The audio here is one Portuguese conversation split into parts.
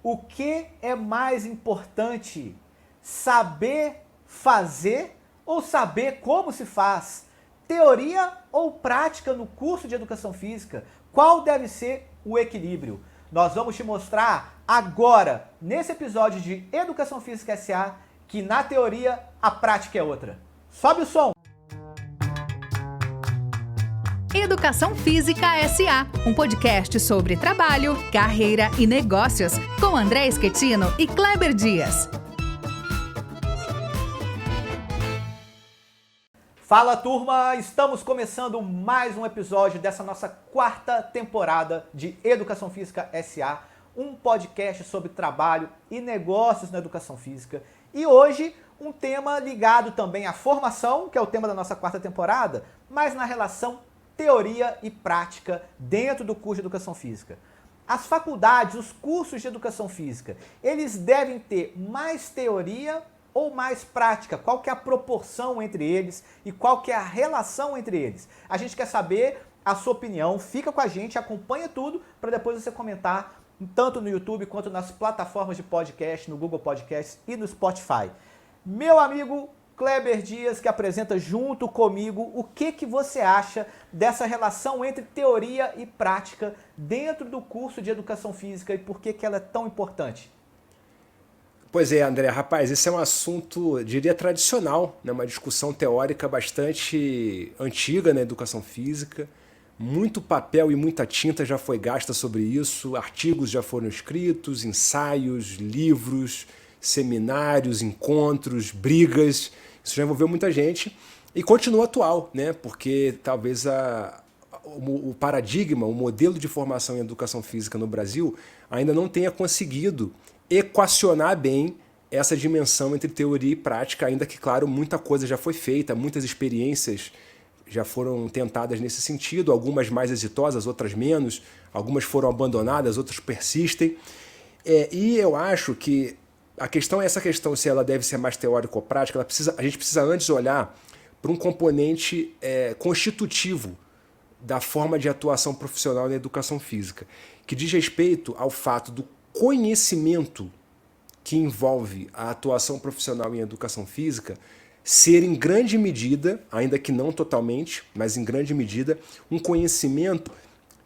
O que é mais importante? Saber fazer ou saber como se faz? Teoria ou prática no curso de Educação Física? Qual deve ser o equilíbrio? Nós vamos te mostrar agora, nesse episódio de Educação Física S.A., que na teoria a prática é outra. Sobe o som! Educação Física S.A., um podcast sobre trabalho, carreira e negócios, com André Schettino e Kleber Dias. Fala, turma! Estamos começando mais um episódio dessa nossa quarta temporada de Educação Física S.A., um podcast sobre trabalho e negócios na educação física. E hoje, um tema ligado também à formação, que é o tema da nossa quarta temporada, mas na relação teoria e prática dentro do curso de Educação Física. As faculdades, os cursos de Educação Física, eles devem ter mais teoria ou mais prática? Qual que é a proporção entre eles e qual que é a relação entre eles? A gente quer saber a sua opinião, fica com a gente, acompanha tudo para depois você comentar tanto no YouTube quanto nas plataformas de podcast, no Google Podcasts e no Spotify. Meu amigo Kleber Dias, que apresenta junto comigo, o que você acha dessa relação entre teoria e prática dentro do curso de Educação Física e por que ela é tão importante? Pois é, André, rapaz, esse é um assunto, diria, tradicional, né? Uma discussão teórica bastante antiga na educação física. Muito papel e muita tinta já foi gasta sobre isso, artigos já foram escritos, ensaios, livros, seminários, encontros, brigas. Isso já envolveu muita gente e continua atual, né? Porque talvez o paradigma, o modelo de formação em educação física no Brasil ainda não tenha conseguido equacionar bem essa dimensão entre teoria e prática, ainda que, claro, muita coisa já foi feita, muitas experiências já foram tentadas nesse sentido, algumas mais exitosas, outras menos, algumas foram abandonadas, outras persistem. E eu acho que essa questão se ela deve ser mais teórica ou prática, a gente precisa antes olhar para um componente constitutivo da forma de atuação profissional na educação física, que diz respeito ao fato do conhecimento que envolve a atuação profissional em educação física ser em grande medida, ainda que não totalmente, mas em grande medida, um conhecimento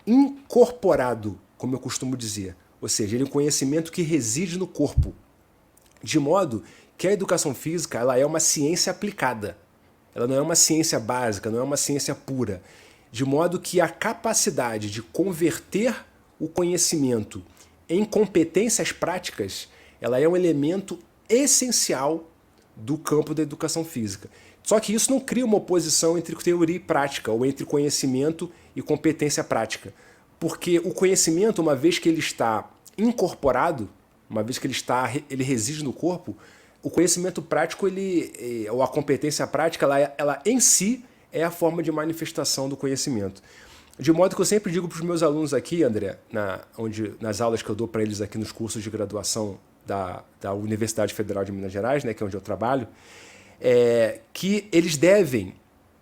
incorporado, como eu costumo dizer. Ou seja, ele é um conhecimento que reside no corpo. De modo que a educação física ela é uma ciência aplicada. Ela não é uma ciência básica, não é uma ciência pura. De modo que a capacidade de converter o conhecimento em competências práticas, ela é um elemento essencial do campo da educação física. Só que isso não cria uma oposição entre teoria e prática, ou entre conhecimento e competência prática. Porque o conhecimento, uma vez que ele está incorporado, uma vez que ele reside no corpo, o conhecimento prático, ou a competência prática, ela em si é a forma de manifestação do conhecimento. De modo que eu sempre digo para os meus alunos aqui, André, nas aulas que eu dou para eles aqui nos cursos de graduação da Universidade Federal de Minas Gerais, né, que é onde eu trabalho, que eles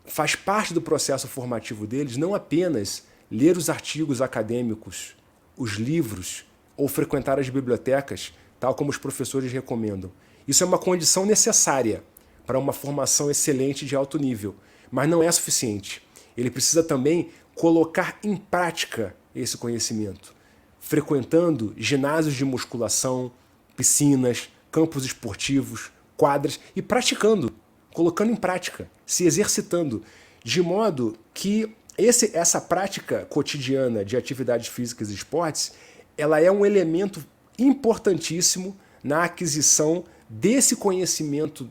faz parte do processo formativo deles, não apenas ler os artigos acadêmicos, os livros, ou frequentar as bibliotecas, tal como os professores recomendam. Isso é uma condição necessária para uma formação excelente de alto nível, mas não é suficiente. Ele precisa também colocar em prática esse conhecimento, frequentando ginásios de musculação, piscinas, campos esportivos, quadras e praticando, colocando em prática, se exercitando, de modo que essa prática cotidiana de atividades físicas e esportes, ela é um elemento importantíssimo na aquisição desse conhecimento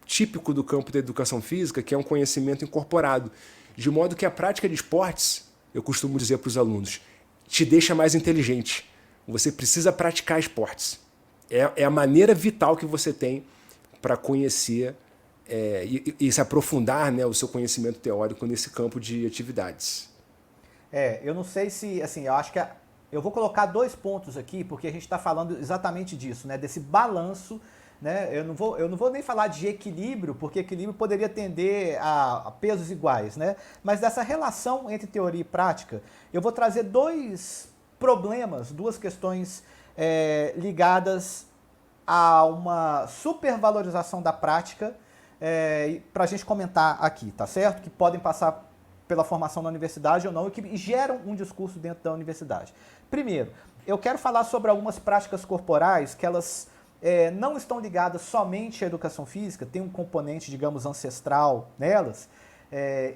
típico do campo da educação física, que é um conhecimento incorporado. De modo que a prática de esportes, eu costumo dizer para os alunos, te deixa mais inteligente. Você precisa praticar esportes. É a maneira vital que você tem para conhecer e se aprofundar, né, o seu conhecimento teórico nesse campo de atividades. Eu não sei se, assim, eu acho que eu vou colocar dois pontos aqui, porque a gente está falando exatamente disso, né, desse balanço, né, eu não vou nem falar de equilíbrio, porque equilíbrio poderia tender a pesos iguais, né, mas dessa relação entre teoria e prática, eu vou trazer dois problemas, duas questões ligadas a uma supervalorização da prática, para a gente comentar aqui, tá certo? Que podem passar pela formação na universidade ou não e que geram um discurso dentro da universidade. Primeiro, eu quero falar sobre algumas práticas corporais que elas não estão ligadas somente à educação física, tem um componente, digamos, ancestral nelas,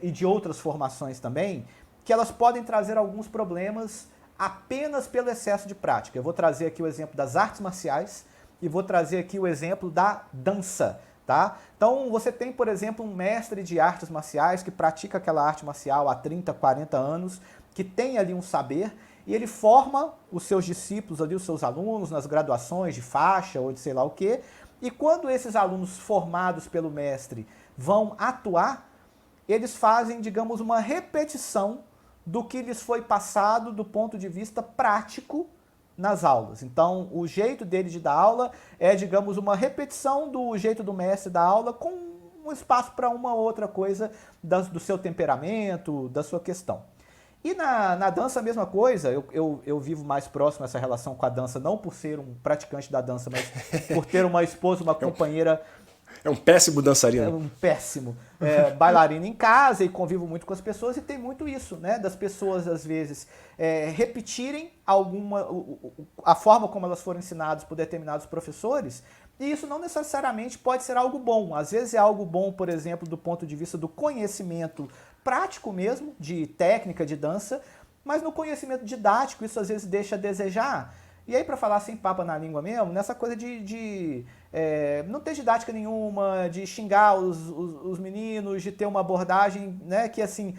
e de outras formações também, que elas podem trazer alguns problemas apenas pelo excesso de prática. Eu vou trazer aqui o exemplo das artes marciais e vou trazer aqui o exemplo da dança, tá? Então você tem, por exemplo, um mestre de artes marciais que pratica aquela arte marcial há 30, 40 anos, que tem ali um saber, e ele forma os seus discípulos ali, os seus alunos, nas graduações de faixa ou de sei lá o quê, e quando esses alunos formados pelo mestre vão atuar, eles fazem, digamos, uma repetição do que lhes foi passado do ponto de vista prático nas aulas. Então, o jeito dele de dar aula é, digamos, uma repetição do jeito do mestre dar aula com um espaço para uma outra coisa do seu temperamento, da sua questão. E na dança a mesma coisa, eu vivo mais próximo essa relação com a dança, não por ser um praticante da dança, mas por ter uma esposa, uma companheira... É um péssimo dançarino. É um péssimo bailarino em casa e convivo muito com as pessoas e tem muito isso, né? Das pessoas, às vezes, repetirem a forma como elas foram ensinadas por determinados professores e isso não necessariamente pode ser algo bom. Às vezes é algo bom, por exemplo, do ponto de vista do conhecimento prático mesmo, de técnica de dança, mas no conhecimento didático isso às vezes deixa a desejar. E aí, para falar sem papa na língua mesmo, nessa coisa de não ter didática nenhuma, de xingar os meninos, de ter uma abordagem, né, que assim,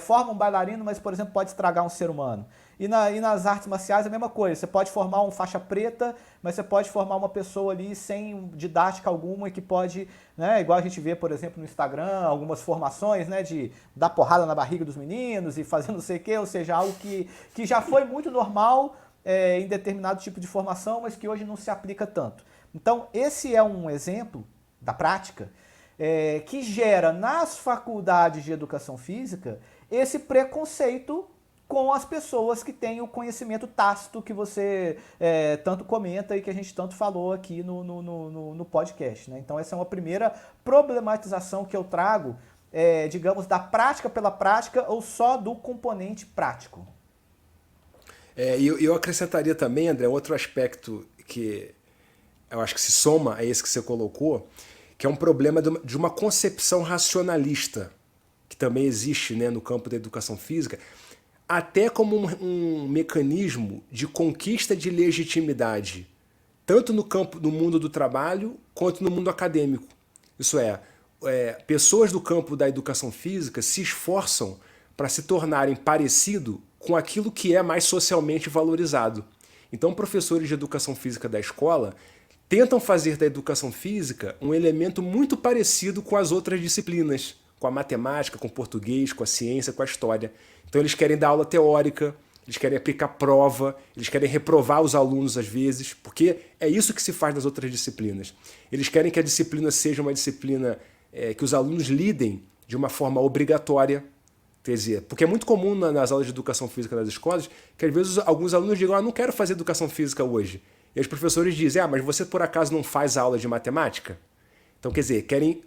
forma um bailarino, mas, por exemplo, pode estragar um ser humano. E nas artes marciais a mesma coisa, você pode formar um faixa preta, mas você pode formar uma pessoa ali sem didática alguma e que pode, né, igual a gente vê, por exemplo, no Instagram, algumas formações, né, de dar porrada na barriga dos meninos e fazer não sei o quê, ou seja, algo que já foi muito normal em determinado tipo de formação, mas que hoje não se aplica tanto. Então, esse é um exemplo da prática que gera nas faculdades de educação física esse preconceito com as pessoas que têm o conhecimento tácito que você tanto comenta e que a gente tanto falou aqui no podcast, né? Então, essa é uma primeira problematização que eu trago, digamos, da prática pela prática ou só do componente prático. E eu acrescentaria também, André, outro aspecto que eu acho que se soma a esse que você colocou, que é um problema de uma concepção racionalista, que também existe, né, no campo da educação física, até como um mecanismo de conquista de legitimidade, tanto no campo do mundo do trabalho quanto no mundo acadêmico. Isso pessoas do campo da educação física se esforçam para se tornarem parecido com aquilo que é mais socialmente valorizado. Então, professores de educação física da escola tentam fazer da educação física um elemento muito parecido com as outras disciplinas, com a matemática, com o português, com a ciência, com a história. Então, eles querem dar aula teórica, eles querem aplicar prova, eles querem reprovar os alunos às vezes, porque é isso que se faz nas outras disciplinas. Eles querem que a disciplina seja uma disciplina que os alunos lidem de uma forma obrigatória. Quer dizer, porque é muito comum nas aulas de educação física das escolas que às vezes alguns alunos digam, não quero fazer educação física hoje. E os professores dizem, mas você por acaso não faz aula de matemática? Então, quer dizer, querem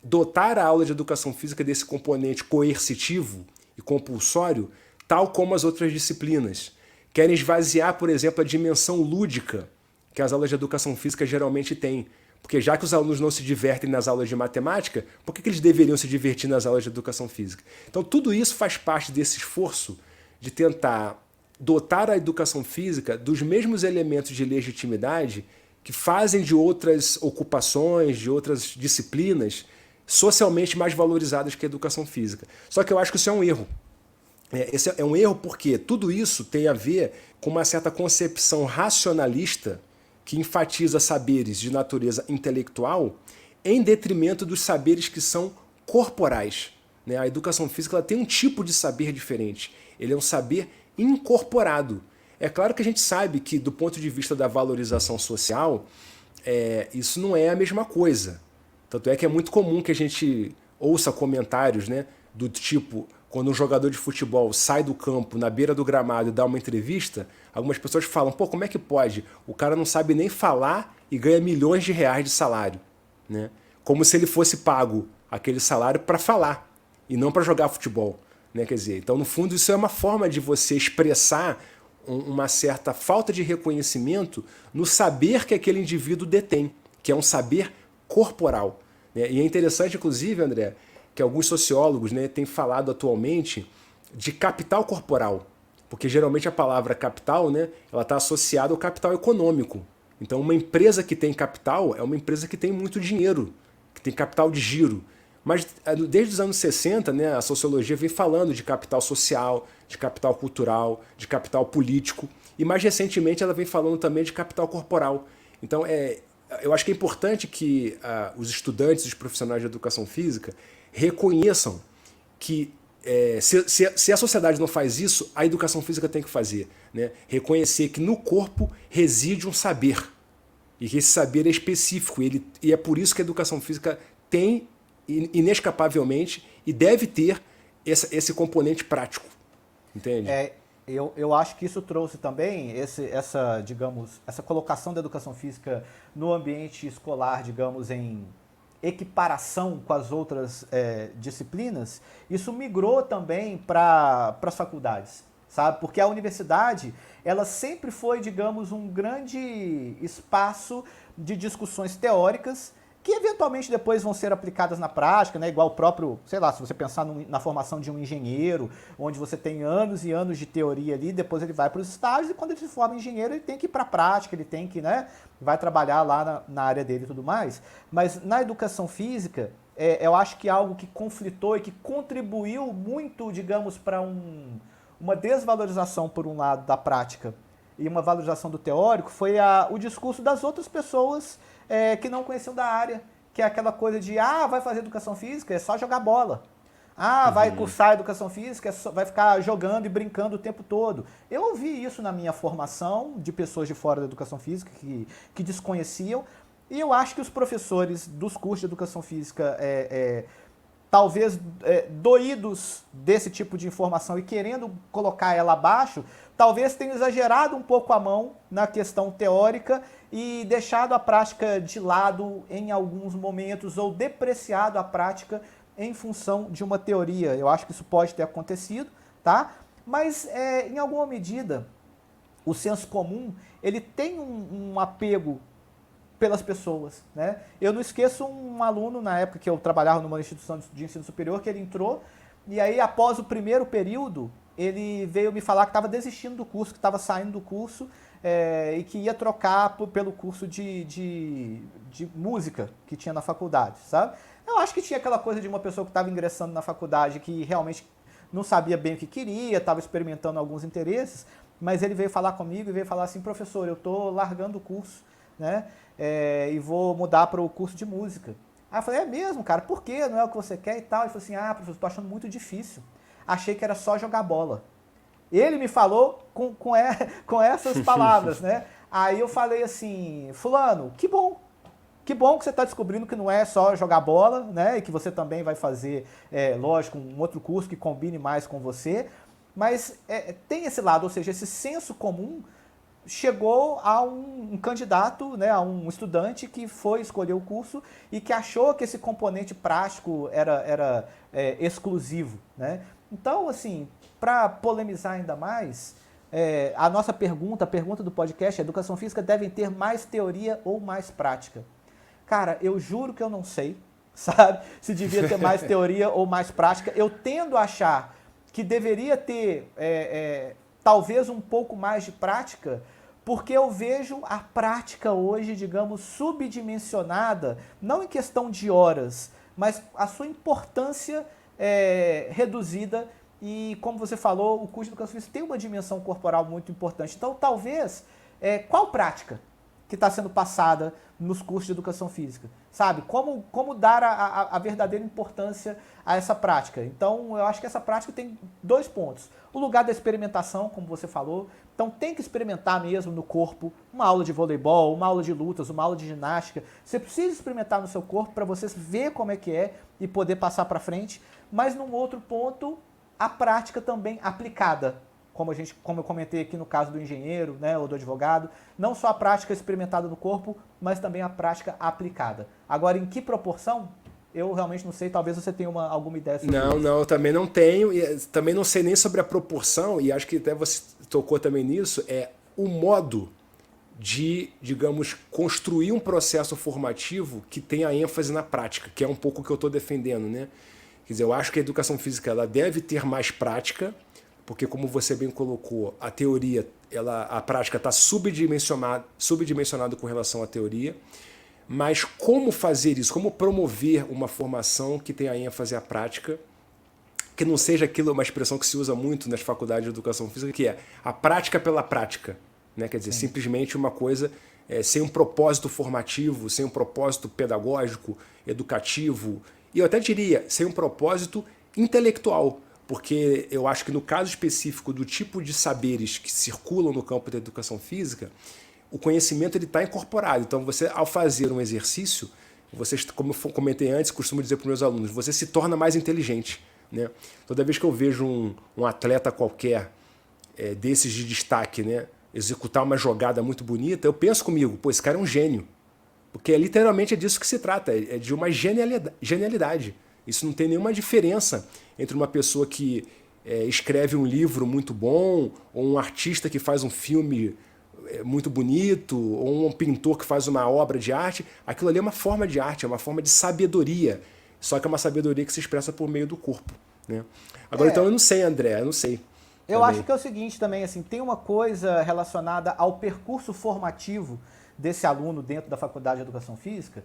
dotar a aula de educação física desse componente coercitivo e compulsório, tal como as outras disciplinas. Querem esvaziar, por exemplo, a dimensão lúdica que as aulas de educação física geralmente têm. Porque já que os alunos não se divertem nas aulas de matemática, por que eles deveriam se divertir nas aulas de educação física? Então tudo isso faz parte desse esforço de tentar dotar a educação física dos mesmos elementos de legitimidade que fazem de outras ocupações, de outras disciplinas, socialmente mais valorizadas que a educação física. Só que eu acho que isso é um erro. Esse é um erro porque tudo isso tem a ver com uma certa concepção racionalista que enfatiza saberes de natureza intelectual em detrimento dos saberes que são corporais. A educação física ela tem um tipo de saber diferente. Ele é um saber incorporado. É claro que a gente sabe que, do ponto de vista da valorização social, isso não é a mesma coisa. Tanto é que é muito comum que a gente ouça comentários, né, do tipo, quando um jogador de futebol sai do campo, na beira do gramado e dá uma entrevista, algumas pessoas falam, pô, como é que pode? O cara não sabe nem falar e ganha milhões de reais de salário, né? Como se ele fosse pago aquele salário para falar e não para jogar futebol, né? Quer dizer, então no fundo isso é uma forma de você expressar uma certa falta de reconhecimento no saber que aquele indivíduo detém, que é um saber corporal, né? E é interessante, inclusive, André, que alguns sociólogos, né, têm falado atualmente de capital corporal, porque geralmente a palavra capital, né, ela está associada ao capital econômico. Então uma empresa que tem capital é uma empresa que tem muito dinheiro, que tem capital de giro. Mas desde os anos 60, né, a sociologia vem falando de capital social, de capital cultural, de capital político, e mais recentemente ela vem falando também de capital corporal. Então eu acho que é importante que os estudantes, os profissionais de educação física reconheçam que se a sociedade não faz isso, a educação física tem que fazer, né? Reconhecer que no corpo reside um saber e que esse saber é específico e é por isso que a educação física tem inescapavelmente e deve ter esse componente prático, entende? Eu acho que isso trouxe também essa colocação da educação física no ambiente escolar, digamos, em equiparação com as outras disciplinas. Isso migrou também para as faculdades, sabe? Porque a universidade, ela sempre foi, digamos, um grande espaço de discussões teóricas que eventualmente depois vão ser aplicadas na prática, né? Igual o próprio, sei lá, se você pensar na formação de um engenheiro, onde você tem anos e anos de teoria ali, depois ele vai para os estágios e quando ele se forma engenheiro, ele tem que ir para a prática, ele tem que, né, vai trabalhar lá na área dele e tudo mais. Mas na educação física, eu acho que algo que conflitou e que contribuiu muito, digamos, para uma desvalorização, por um lado, da prática e uma valorização do teórico, foi o discurso das outras pessoas que não conheciam da área, que é aquela coisa de, vai fazer educação física, é só jogar bola. Vai cursar educação física, vai ficar jogando e brincando o tempo todo. Eu ouvi isso na minha formação, de pessoas de fora da educação física que desconheciam, e eu acho que os professores dos cursos de educação física, talvez doídos desse tipo de informação e querendo colocar ela abaixo, talvez tenham exagerado um pouco a mão na questão teórica e deixado a prática de lado em alguns momentos ou depreciado a prática em função de uma teoria. Eu acho que isso pode ter acontecido, tá? Mas em alguma medida o senso comum ele tem um apego pelas pessoas, né? Eu não esqueço um aluno na época que eu trabalhava numa instituição de ensino superior que ele entrou e aí após o primeiro período ele veio me falar que estava desistindo do curso, que estava saindo do curso e que ia trocar pelo curso de música que tinha na faculdade, sabe? Eu acho que tinha aquela coisa de uma pessoa que estava ingressando na faculdade que realmente não sabia bem o que queria, estava experimentando alguns interesses, mas ele veio falar comigo e veio falar assim, professor, eu estou largando o curso, né? E vou mudar para o curso de música. Aí eu falei, é mesmo, cara? Por quê? Não é o que você quer e tal? Ele falou assim, professor, estou achando muito difícil. Achei que era só jogar bola. Ele me falou com essas palavras, né? Aí eu falei assim, fulano, que bom que você está descobrindo que não é só jogar bola, né? E que você também vai fazer, lógico, um outro curso que combine mais com você. Mas tem esse lado, ou seja, esse senso comum chegou a um candidato, né, a um estudante que foi escolher o curso e que achou que esse componente prático era exclusivo, né? Então, assim, para polemizar ainda mais, a nossa pergunta, a pergunta do podcast é: educação física deve ter mais teoria ou mais prática? Cara, eu juro que eu não sei, sabe? Se devia ter mais teoria ou mais prática. Eu tendo a achar que deveria ter talvez um pouco mais de prática, porque eu vejo a prática hoje, digamos, subdimensionada, não em questão de horas, mas a sua importância reduzida. E, como você falou, o curso de educação física tem uma dimensão corporal muito importante. Então, talvez, qual prática que está sendo passada nos cursos de educação física? Sabe? Como dar a verdadeira importância a essa prática? Então, eu acho que essa prática tem 2 pontos. O lugar da experimentação, como você falou. Então, tem que experimentar mesmo no corpo. Uma aula de voleibol, uma aula de lutas, uma aula de ginástica. Você precisa experimentar no seu corpo para você ver como é que é e poder passar para frente. Mas, num outro ponto, a prática também aplicada, como eu comentei aqui no caso do engenheiro, né, ou do advogado, não só a prática experimentada no corpo, mas também a prática aplicada. Agora, em que proporção? Eu realmente não sei, talvez você tenha alguma ideia sobre isso. Não, eu também não tenho, e também não sei nem sobre a proporção, e acho que até você tocou também nisso, é o modo de, digamos, construir um processo formativo que tenha ênfase na prática, que é um pouco o que eu estou defendendo, né? Quer dizer, eu acho que a educação física ela deve ter mais prática, porque como você bem colocou, a teoria, a prática está subdimensionada com relação à teoria, mas como fazer isso, como promover uma formação que tenha ênfase à prática, que não seja aquilo, uma expressão que se usa muito nas faculdades de educação física, que é a prática pela prática, né? Quer dizer, simplesmente uma coisa sem um propósito formativo, sem um propósito pedagógico, educativo, e eu até diria, sem um propósito intelectual, porque eu acho que no caso específico do tipo de saberes que circulam no campo da educação física, o conhecimento está incorporado. Então, você, ao fazer um exercício, você, como eu comentei antes, costumo dizer para os meus alunos, você se torna mais inteligente, né? Toda vez que eu vejo um atleta qualquer desses de destaque, né, executar uma jogada muito bonita, eu penso comigo, pô, esse cara é um gênio. Porque literalmente é disso que se trata, é de uma genialidade. Isso não tem nenhuma diferença entre uma pessoa que escreve um livro muito bom, ou um artista que faz um filme muito bonito, ou um pintor que faz uma obra de arte. Aquilo ali é uma forma de arte, é uma forma de sabedoria, só que é uma sabedoria que se expressa por meio do corpo, né? Agora, então, eu não sei, André, eu não sei. Eu também acho que é o seguinte também, assim, tem uma coisa relacionada ao percurso formativo desse aluno dentro da Faculdade de Educação Física.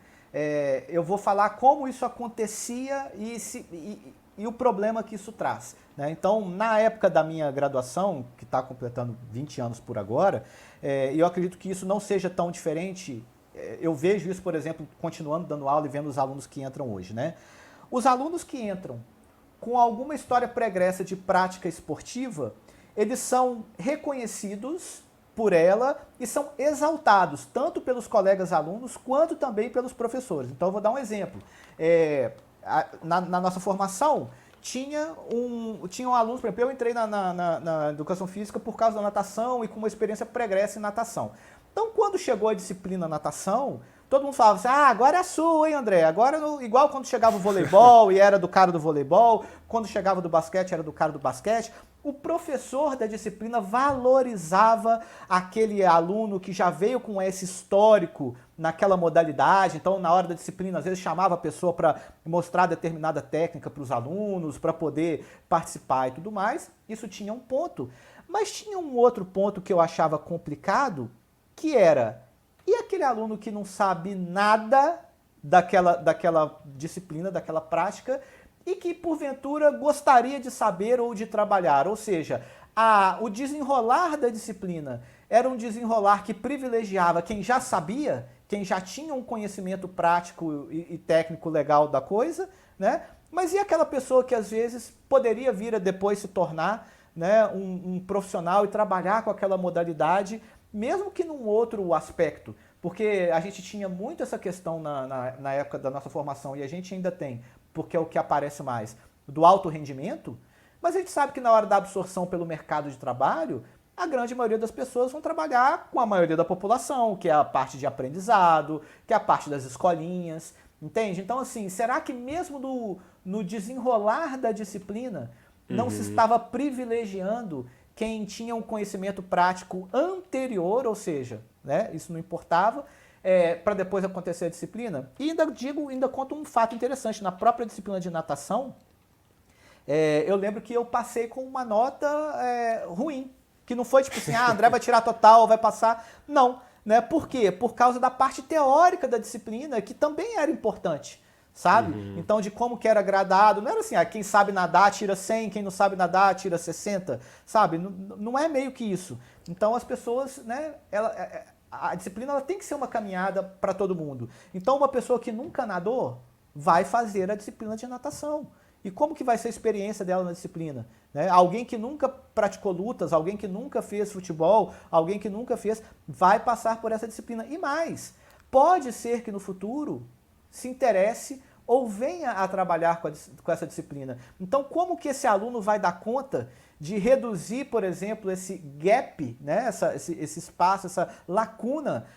Eu vou falar como isso acontecia e o problema que isso traz, né? Então, na época da minha graduação, que está completando 20 anos por agora, eu acredito que isso não seja tão diferente. Eu vejo isso, por exemplo, continuando dando aula e vendo os alunos que entram hoje, né? Os alunos que entram com alguma história pregressa de prática esportiva, eles são reconhecidos por ela e são exaltados, tanto pelos colegas alunos, quanto também pelos professores. Então, eu vou dar um exemplo. Na nossa formação, tinham alunos, por exemplo, eu entrei na educação física por causa da natação e com uma experiência pregressa em natação. Então, quando chegou a disciplina natação, todo mundo falava assim, agora é a sua, hein, André? Agora, igual quando chegava o voleibol e era do cara do voleibol, quando chegava do basquete era do cara do basquete. O professor da disciplina valorizava aquele aluno que já veio com esse histórico naquela modalidade. Então, na hora da disciplina, às vezes chamava a pessoa para mostrar determinada técnica para os alunos, para poder participar e tudo mais. Isso tinha um ponto. Mas tinha um outro ponto que eu achava complicado, que era, e aquele aluno que não sabe nada daquela disciplina, daquela prática, e que, porventura, gostaria de saber ou de trabalhar? Ou seja, o desenrolar da disciplina era um desenrolar que privilegiava quem já sabia, quem já tinha um conhecimento prático e técnico legal da coisa, né? Mas e aquela pessoa que, às vezes, poderia vir a depois se tornar, né, um profissional e trabalhar com aquela modalidade, mesmo que num outro aspecto? Porque a gente tinha muito essa questão na época da nossa formação, e a gente ainda tem, porque é o que aparece mais, do alto rendimento, mas a gente sabe que na hora da absorção pelo mercado de trabalho, a grande maioria das pessoas vão trabalhar com a maioria da população, que é a parte de aprendizado, que é a parte das escolinhas, entende? Então, assim, será que mesmo no desenrolar da disciplina, não se estava privilegiando quem tinha um conhecimento prático anterior, ou seja, né, isso não importava, para depois acontecer a disciplina? E ainda conto um fato interessante. Na própria disciplina de natação, eu lembro que eu passei com uma nota ruim, que não foi tipo assim, André vai tirar total, vai passar. Não, né? Por quê? Por causa da parte teórica da disciplina, que também era importante, sabe? Então, de como que era gradado, não era assim, quem sabe nadar tira 100, quem não sabe nadar tira 60, sabe? Não é meio que isso. Então, as pessoas, né, a disciplina ela tem que ser uma caminhada para todo mundo. Então, uma pessoa que nunca nadou vai fazer a disciplina de natação. E como que vai ser a experiência dela na disciplina? Né? Alguém que nunca praticou lutas, alguém que nunca fez futebol, alguém que nunca fez, vai passar por essa disciplina. E mais, pode ser que no futuro se interesse ou venha a trabalhar com essa disciplina. Então, como que esse aluno vai dar conta de reduzir, por exemplo, esse gap, né? esse espaço, essa lacuna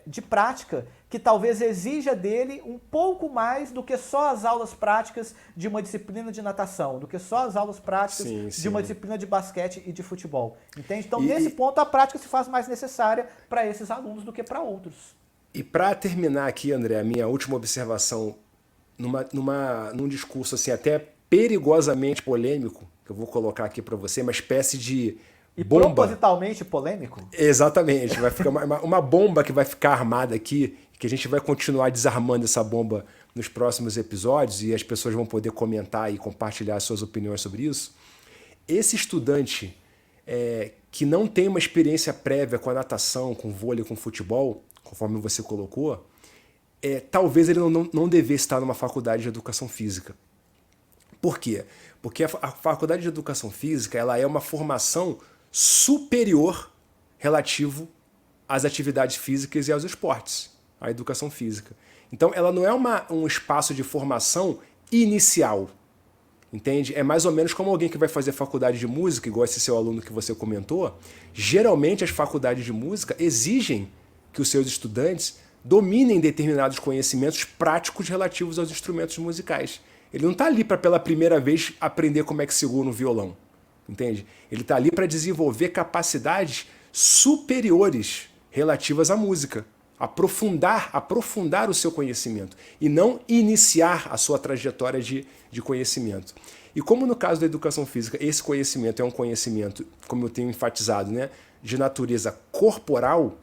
de prática, que talvez exija dele um pouco mais do que só as aulas práticas de uma disciplina de natação, do que só as aulas práticas de uma disciplina de basquete e de futebol. Entende? Então, nesse ponto, a prática se faz mais necessária para esses alunos do que para outros. E para terminar aqui, André, a minha última observação, num discurso assim, até perigosamente polêmico, que eu vou colocar aqui para você, uma espécie de bomba. Propositalmente polêmico? Exatamente. Vai ficar uma bomba que vai ficar armada aqui, que a gente vai continuar desarmando essa bomba nos próximos episódios e as pessoas vão poder comentar e compartilhar suas opiniões sobre isso. Esse estudante que não tem uma experiência prévia com a natação, com vôlei, com futebol, conforme você colocou, talvez ele não devesse estar numa faculdade de educação física. Por quê? Porque a faculdade de educação física ela é uma formação superior relativo às atividades físicas e aos esportes, à educação física. Então, ela não é um espaço de formação inicial, entende? É mais ou menos como alguém que vai fazer faculdade de música, igual esse seu aluno que você comentou. Geralmente, as faculdades de música exigem que os seus estudantes dominem determinados conhecimentos práticos relativos aos instrumentos musicais. Ele não está ali para, pela primeira vez, aprender como é que segura um violão. Entende? Ele está ali para desenvolver capacidades superiores relativas à música. Aprofundar o seu conhecimento e não iniciar a sua trajetória de conhecimento. E como no caso da educação física, esse conhecimento é um conhecimento, como eu tenho enfatizado, né, de natureza corporal,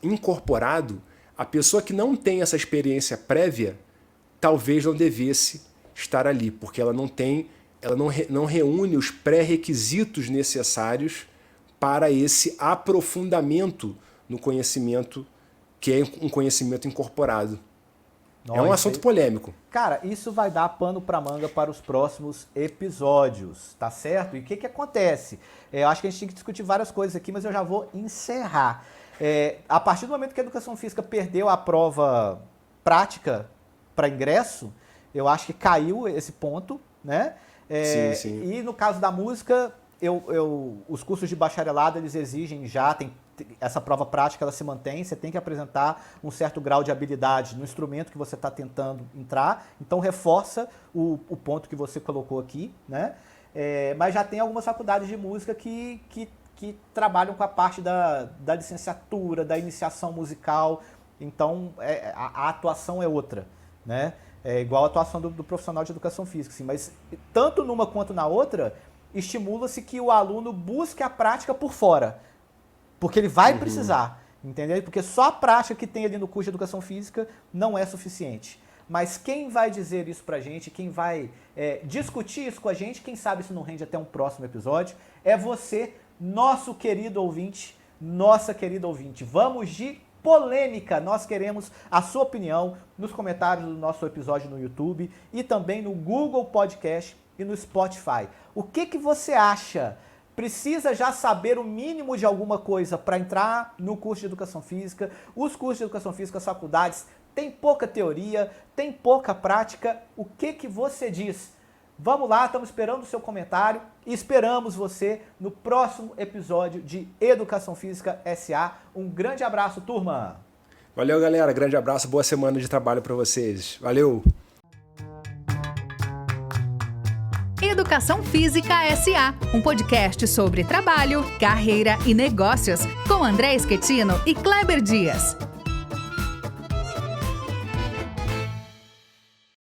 incorporado, a pessoa que não tem essa experiência prévia talvez não devesse estar ali, porque ela não reúne os pré-requisitos necessários para esse aprofundamento no conhecimento, que é um conhecimento incorporado. É um assunto polêmico. Cara, isso vai dar pano para manga para os próximos episódios, tá certo? E o que acontece? Eu acho que a gente tem que discutir várias coisas aqui, mas eu já vou encerrar. A partir do momento que a educação física perdeu a prova prática para ingresso, eu acho que caiu esse ponto, né? Sim. E no caso da música, os cursos de bacharelado, eles exigem já, essa prova prática ela se mantém, você tem que apresentar um certo grau de habilidade no instrumento que você está tentando entrar, então reforça o ponto que você colocou aqui, né? Mas já tem algumas faculdades de música que trabalham com a parte da licenciatura, da iniciação musical, então a atuação é outra, né? É igual a atuação do profissional de educação física, assim, mas tanto numa quanto na outra, estimula-se que o aluno busque a prática por fora, porque ele vai precisar, entendeu? Porque só a prática que tem ali no curso de educação física não é suficiente. Mas quem vai dizer isso pra gente, quem vai discutir isso com a gente, quem sabe isso não rende até um próximo episódio, é você, nosso querido ouvinte, nossa querida ouvinte. Vamos de polêmica, nós queremos a sua opinião nos comentários do nosso episódio no YouTube e também no Google Podcast e no Spotify. O que você acha? Precisa já saber o mínimo de alguma coisa para entrar no curso de educação física? Os cursos de educação física, as faculdades, tem pouca teoria, tem pouca prática. O que você diz? Vamos lá, estamos esperando o seu comentário e esperamos você no próximo episódio de Educação Física SA. Um grande abraço, turma! Valeu, galera. Grande abraço, boa semana de trabalho para vocês. Valeu! Educação Física SA, um podcast sobre trabalho, carreira e negócios, com André Schettino e Kleber Dias.